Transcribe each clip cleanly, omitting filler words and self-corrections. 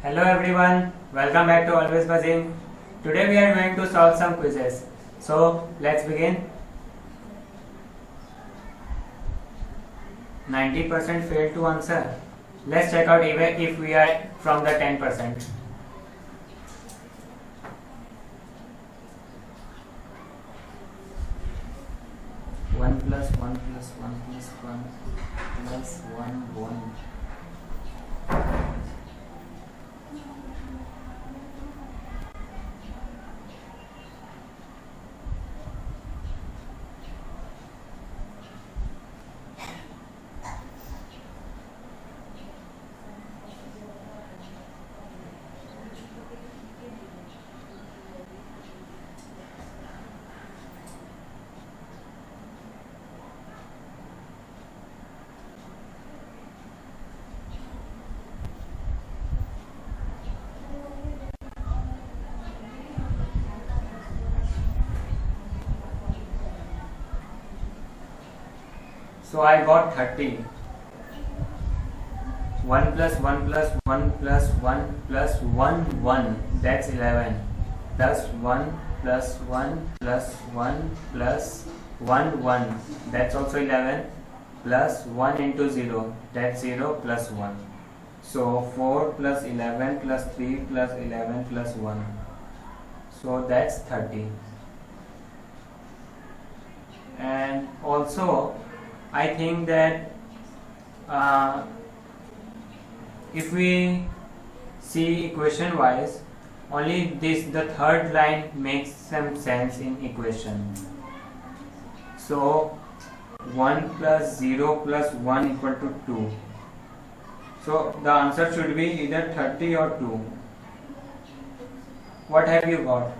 Hello everyone, welcome back to Always Buzzing. Today we are going to solve some quizzes. So let's begin. 90% failed to answer. Let's check out even if we are from the 10%. One plus one plus one plus one plus one. So I got 30. 1 plus 1 plus 1 plus 1 plus 1 1, that's 11, plus 1 plus 1 plus 1 plus 1 1, that's also 11, plus 1 into 0, that's 0 plus 1. So 4 plus 11 plus 3 plus 11 plus 1, so that's 30. And also I think that if we see equation wise, only the third line makes some sense in equation. So 1 plus 0 plus 1 equal to 2. So the answer should be either 30 or 2. What have you got?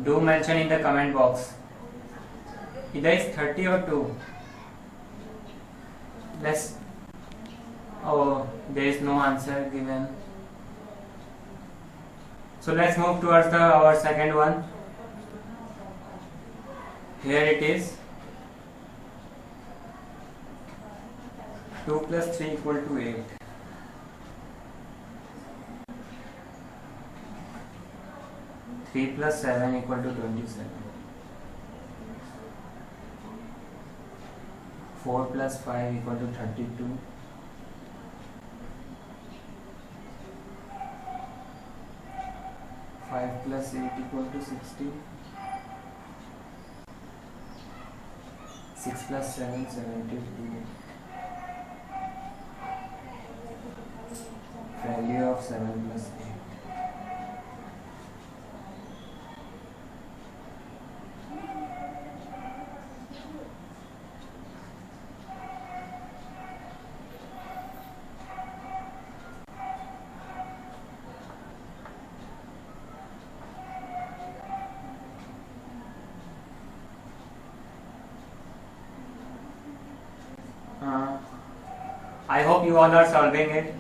Do mention in the comment box. Either is 30 or 2. There is no answer given. So let's move towards our second one. Here it is. 2 plus 3 equal to 8. Three plus 7 equal to 27. 4 plus 5 equal to 32. 5 plus 8 equal to 16. 6 plus 7, 72. Value of 7 plus 8. I hope you all are solving it.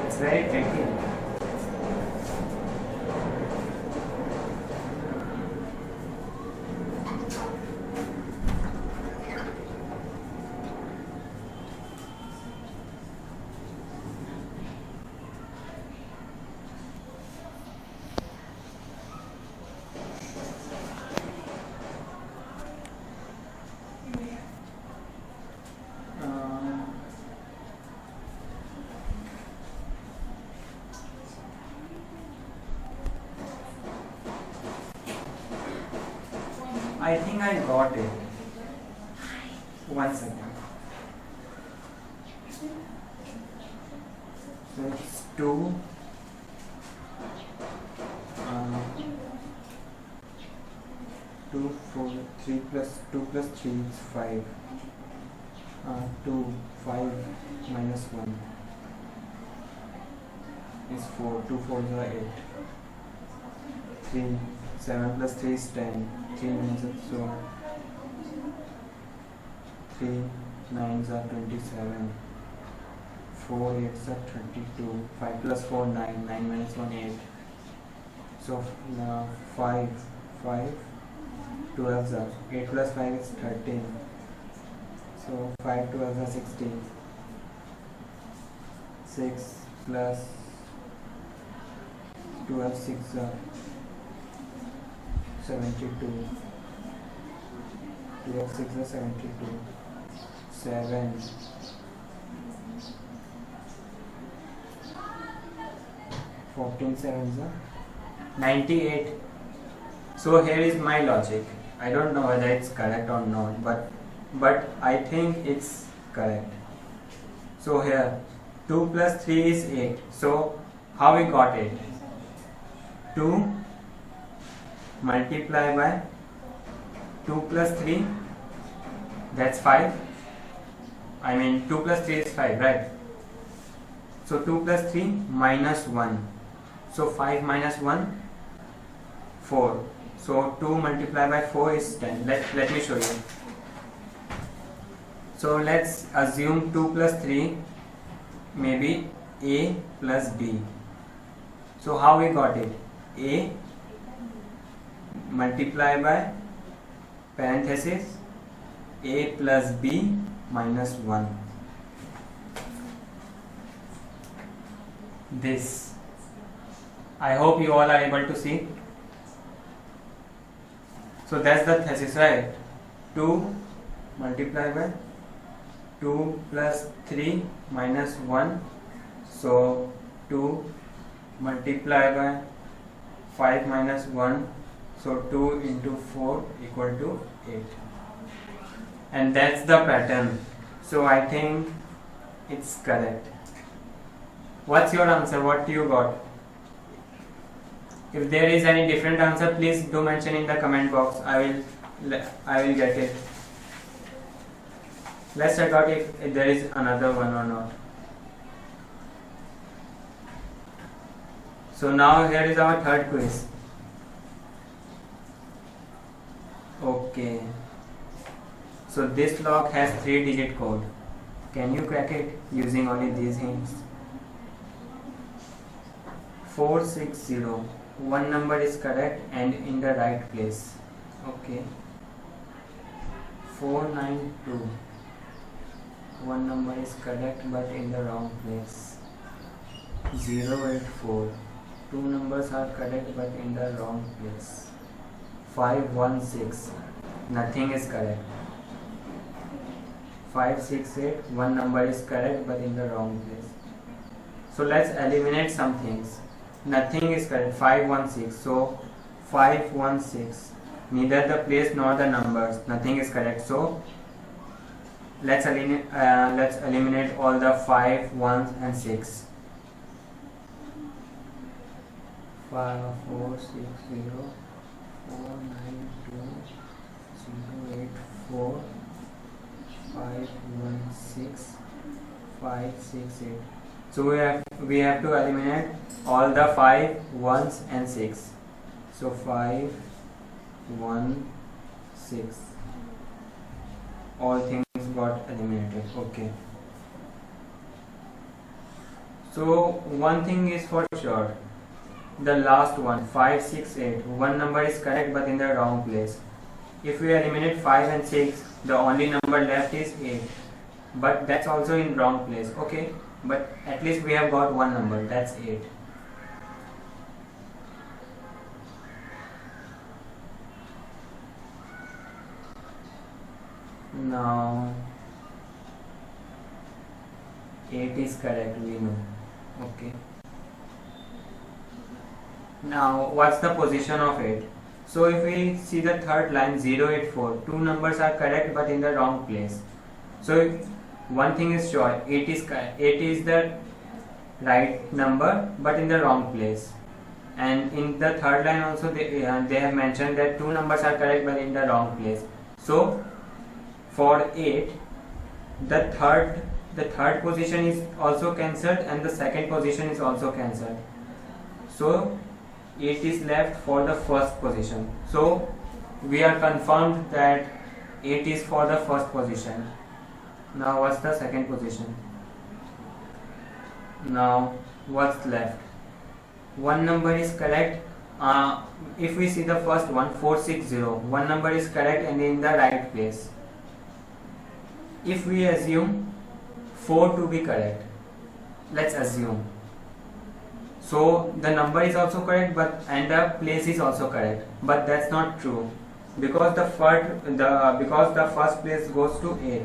It's very tricky. I think I got it. One second. So it's 2. 2, 4, 3 plus 2 plus 3 is 5. 2, 5 minus 1. is 4. 2 4s are 8. 3. 7 plus 3 is 10. 3 9s are so 3 9s are 27. 4 8s are 32. 5 plus 4 9. 9 minus 1 8. So 5 12s are 8 plus 5 is 13. So 5 12s are 16. 6 plus 12 6 are 72. 12 6 are 72. 7 14 7s are 98. So here is my logic. I don't know whether it's correct or not, but I think it's correct. So here 2 plus 3 is 8. So how we got it? 2 multiply by 2 plus 3, that's 5. I mean 2 plus 3 is 5, right? So 2 plus 3 minus 1. So 5 minus 1, 4. So 2 multiplied by 4 is 10. Let me show you. So let's assume 2 plus 3 maybe A plus B. So how we got it? A multiply by parenthesis A plus B minus 1. This. I hope you all are able to see. So that's the thesis, right? 2 multiplied by 2 plus 3 minus 1. So 2 multiplied by 5 minus 1. So 2 into 4 equal to 8. And that's the pattern. So I think it's correct. What's your answer? What you got? If there is any different answer, please do mention in the comment box. I will get it. Let's check out if there is another one or not. So now here is our third quiz. Okay. So this lock has 3-digit code. Can you crack it using only these hints? 460. One number is correct and in the right place. Okay. 492. One number is correct but in the wrong place. 084. Two numbers are correct but in the wrong place. 516. Nothing is correct. 568. One number is correct but in the wrong place. So let's eliminate some things. Nothing is correct. 516. So 516. Neither the place nor the numbers. Nothing is correct. So let's eliminate all the 5, 1 and 6. 5, 4, 6, 0, 4, 9, 2, 0, 8, 4, 5, 1, 6, 5, 6, 8. So we have to eliminate all the 5, 1s and 6. So 5, 1, 6. All things got eliminated. Okay. So one thing is for sure. The last one, 5, 6, 8. One number is correct but in the wrong place. If we eliminate 5 and 6, the only number left is 8. But that's also in wrong place. Okay. But at least we have got one number. That's 8. Now 8 is correct, we know. Okay. Now what's the position of 8? So if we see the third line 084, two numbers are correct but in the wrong place. So one thing is sure, 8 is the right number but in the wrong place. And in the third line also they have mentioned that two numbers are correct but in the wrong place. So for 8, the the third position is also cancelled and the second position is also cancelled. So 8 is left for the first position. So we are confirmed that 8 is for the first position. Now what's the second position? Now what's left? One number is correct. If we see the first one, 460, one number is correct and in the right place. If we assume 4 to be correct, let's assume, so the number is also correct and the place is also correct, but that's not true because the first place goes to 8.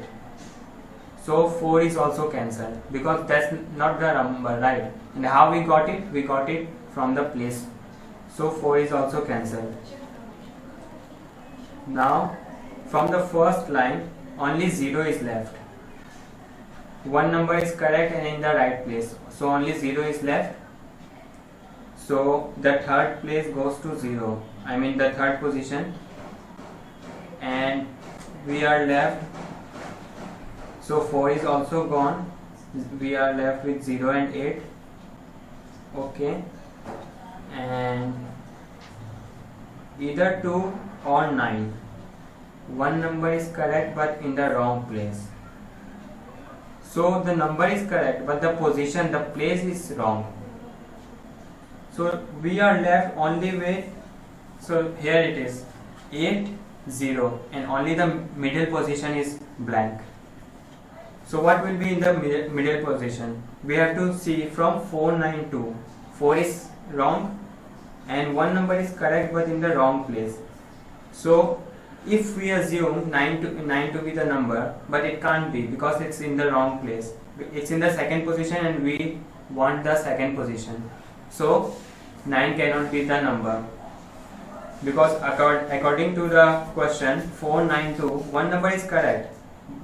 So 4 is also cancelled because that's not the number, right? And how we got it? We got it from the place. So 4 is also cancelled. Now from the first line only 0 is left. One number is correct and in the right place, so only 0 is left. So the third place goes to 0, I mean the third position, and we are left, so 4 is also gone, we are left with 0 and 8. Okay, and either 2 or 9, one number is correct but in the wrong place. So the number is correct but the position, the place is wrong. So we are left only with, so here it is 8, 0 and only the middle position is blank. So what will be in the middle position? We have to see from 4, 9, 2. 4 is wrong and one number is correct but in the wrong place. So if we assume 9 to be the number, but it can't be because it's in the wrong place. It's in the second position and we want the second position. So 9 cannot be the number because according to the question 492, one number is correct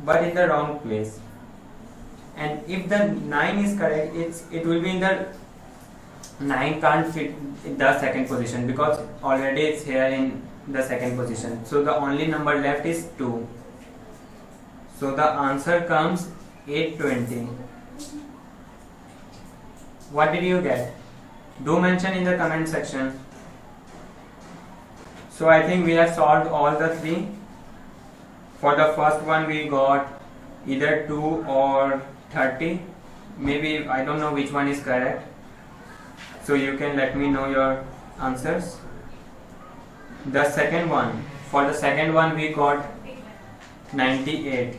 but in the wrong place. And if the 9 is correct, it will be in the 9 can't fit in the second position because already it's here in the second position. So the only number left is 2. So the answer comes 820. What did you get? Do mention in the comment section. So I think we have solved all the 3. For the first one we got either 2 or 30. Maybe I don't know which one is correct. So you can let me know your answers. The second one, for the second one we got 98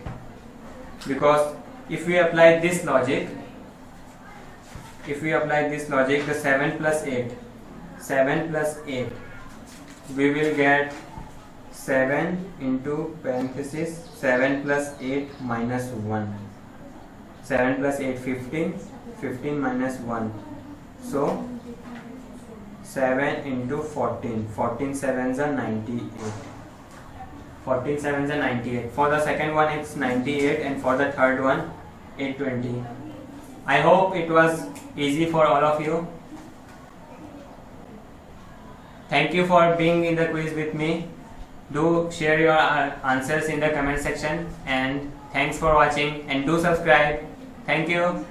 because if we apply this logic, the 7 plus 8, we will get 7 into parenthesis 7 plus 8 minus 1. 7 plus 8, 15, 15 minus 1. So 7 into 14, 14 sevens are 98. 14 sevens are 98. For the second one it's 98 and for the third one 820. I hope it was easy for all of you. Thank you for being in the quiz with me. Do share your answers in the comment section and thanks for watching and do subscribe. Thank you.